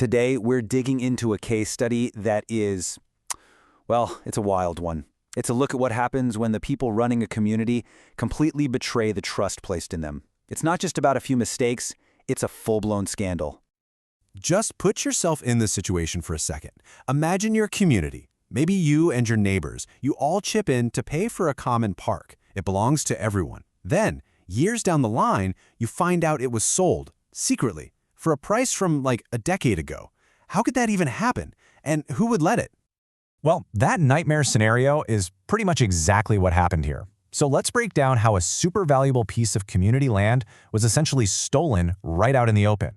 Today, we're digging into a case study that is, well, it's a wild one. It's a look at what happens when the people running a community completely betray the trust placed in them. It's not just about a few mistakes, it's a full-blown scandal. Just put yourself in this situation for a second. Imagine your community. Maybe you and your neighbors. You all chip in to pay for a common park. It belongs to everyone. Then, years down the line, you find out it was sold, secretly, for a price from like a decade ago. How could that even happen? And who would let it? Well, that nightmare scenario is pretty much exactly what happened here. So let's break down how a super valuable piece of community land was essentially stolen right out in the open.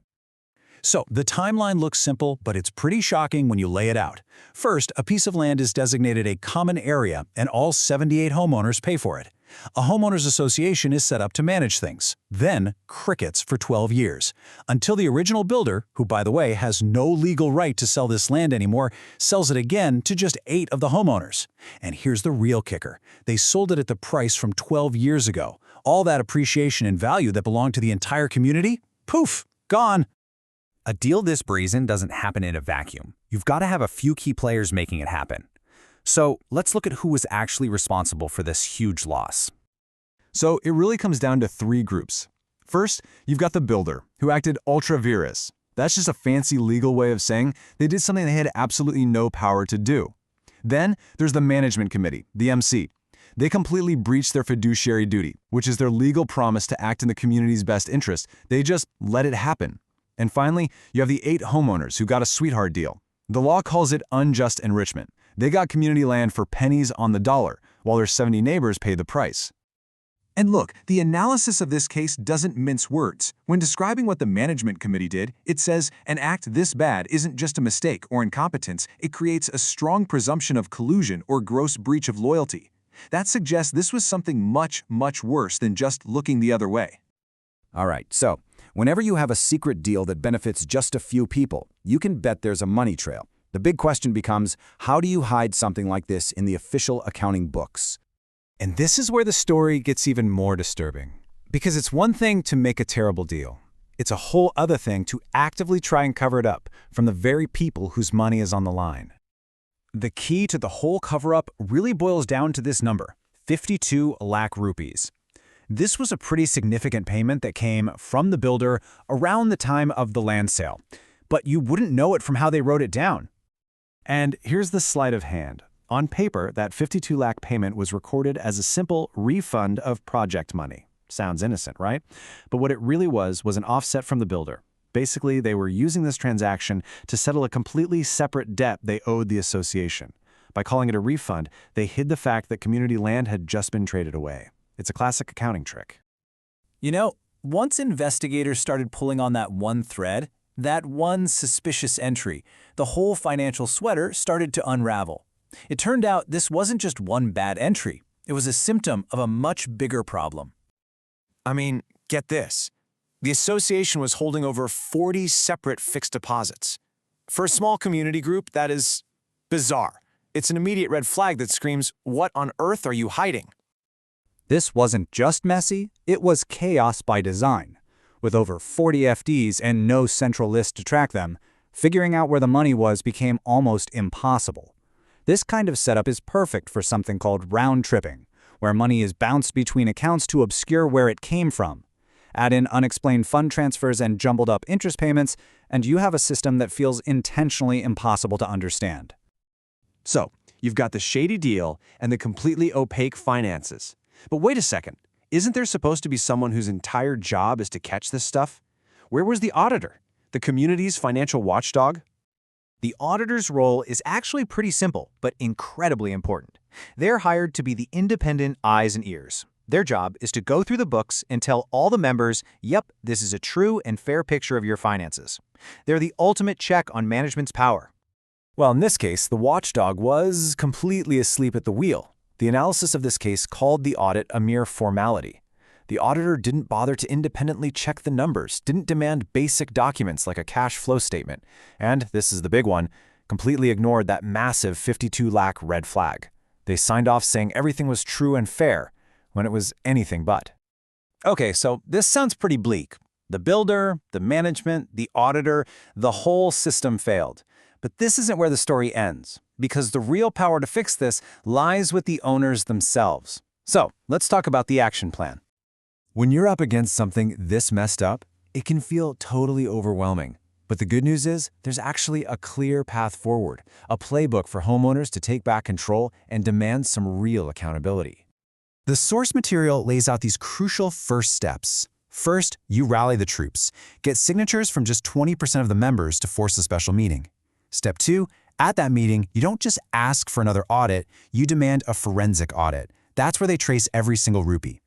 So, the timeline looks simple, but it's pretty shocking when you lay it out. First, a piece of land is designated a common area, and all 78 homeowners pay for it. A homeowners association is set up to manage things. Then, crickets for 12 years. Until the original builder, who by the way has no legal right to sell this land anymore, sells it again to just 8 of the homeowners. And here's the real kicker. They sold it at the price from 12 years ago. All that appreciation and value that belonged to the entire community? Poof! Gone! A deal this brazen doesn't happen in a vacuum. You've got to have a few key players making it happen. So let's look at who was actually responsible for this huge loss. So it really comes down to 3 groups. First, you've got the builder, who acted ultra vires. That's just a fancy legal way of saying they did something they had absolutely no power to do. Then there's the management committee, the MC. They completely breached their fiduciary duty, which is their legal promise to act in the community's best interest. They just let it happen. And finally, you have the 8 homeowners who got a sweetheart deal. The law calls it unjust enrichment. They got community land for pennies on the dollar, while their 70 neighbors paid the price. And look, the analysis of this case doesn't mince words. When describing what the management committee did, it says an act this bad isn't just a mistake or incompetence, it creates a strong presumption of collusion or gross breach of loyalty. That suggests this was something much, much worse than just looking the other way. All right, so whenever you have a secret deal that benefits just a few people, you can bet there's a money trail. The big question becomes, how do you hide something like this in the official accounting books? And this is where the story gets even more disturbing. Because it's one thing to make a terrible deal. It's a whole other thing to actively try and cover it up from the very people whose money is on the line. The key to the whole cover-up really boils down to this number, 52 lakh rupees. This was a pretty significant payment that came from the builder around the time of the land sale, but you wouldn't know it from how they wrote it down. And here's the sleight of hand. On paper, that 52 lakh payment was recorded as a simple refund of project money. Sounds innocent, right? But what it really was an offset from the builder. Basically, they were using this transaction to settle a completely separate debt they owed the association. By calling it a refund, they hid the fact that community land had just been traded away. It's a classic accounting trick. You know, once investigators started pulling on that one thread, that one suspicious entry, the whole financial sweater started to unravel. It turned out this wasn't just one bad entry. It was a symptom of a much bigger problem. I mean, get this. The association was holding over 40 separate fixed deposits. For a small community group, that is bizarre. It's an immediate red flag that screams, "What on earth are you hiding?" This wasn't just messy, it was chaos by design. With over 40 FDs and no central list to track them, figuring out where the money was became almost impossible. This kind of setup is perfect for something called round tripping, where money is bounced between accounts to obscure where it came from. Add in unexplained fund transfers and jumbled up interest payments, and you have a system that feels intentionally impossible to understand. So, you've got the shady deal and the completely opaque finances. But wait a second, isn't there supposed to be someone whose entire job is to catch this stuff? Where was the auditor? The community's financial watchdog? The auditor's role is actually pretty simple, but incredibly important. They're hired to be the independent eyes and ears. Their job is to go through the books and tell all the members, yep, this is a true and fair picture of your finances. They're the ultimate check on management's power. Well, in this case, the watchdog was completely asleep at the wheel. The analysis of this case called the audit a mere formality. The auditor didn't bother to independently check the numbers, didn't demand basic documents like a cash flow statement, and, this is the big one, completely ignored that massive 52 lakh red flag. They signed off saying everything was true and fair, when it was anything but. Okay, so this sounds pretty bleak. The builder, the management, the auditor, the whole system failed. But this isn't where the story ends, because the real power to fix this lies with the owners themselves. So, let's talk about the action plan. When you're up against something this messed up, it can feel totally overwhelming. But the good news is, there's actually a clear path forward, a playbook for homeowners to take back control and demand some real accountability. The source material lays out these crucial first steps. First, you rally the troops. Get signatures from just 20% of the members to force a special meeting. Step 2, at that meeting, you don't just ask for another audit, you demand a forensic audit. That's where they trace every single rupee.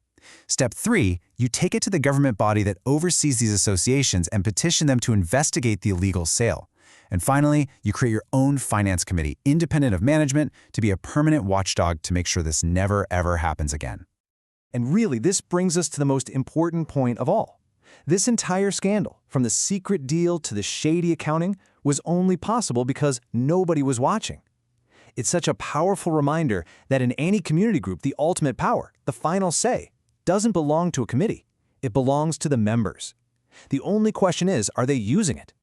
Step 3, you take it to the government body that oversees these associations and petition them to investigate the illegal sale. And finally, you create your own finance committee, independent of management, to be a permanent watchdog to make sure this never, ever happens again. And really, this brings us to the most important point of all. This entire scandal, from the secret deal to the shady accounting, was only possible because nobody was watching. It's such a powerful reminder that in any community group, the ultimate power, the final say, doesn't belong to a committee. It belongs to the members. The only question is, are they using it?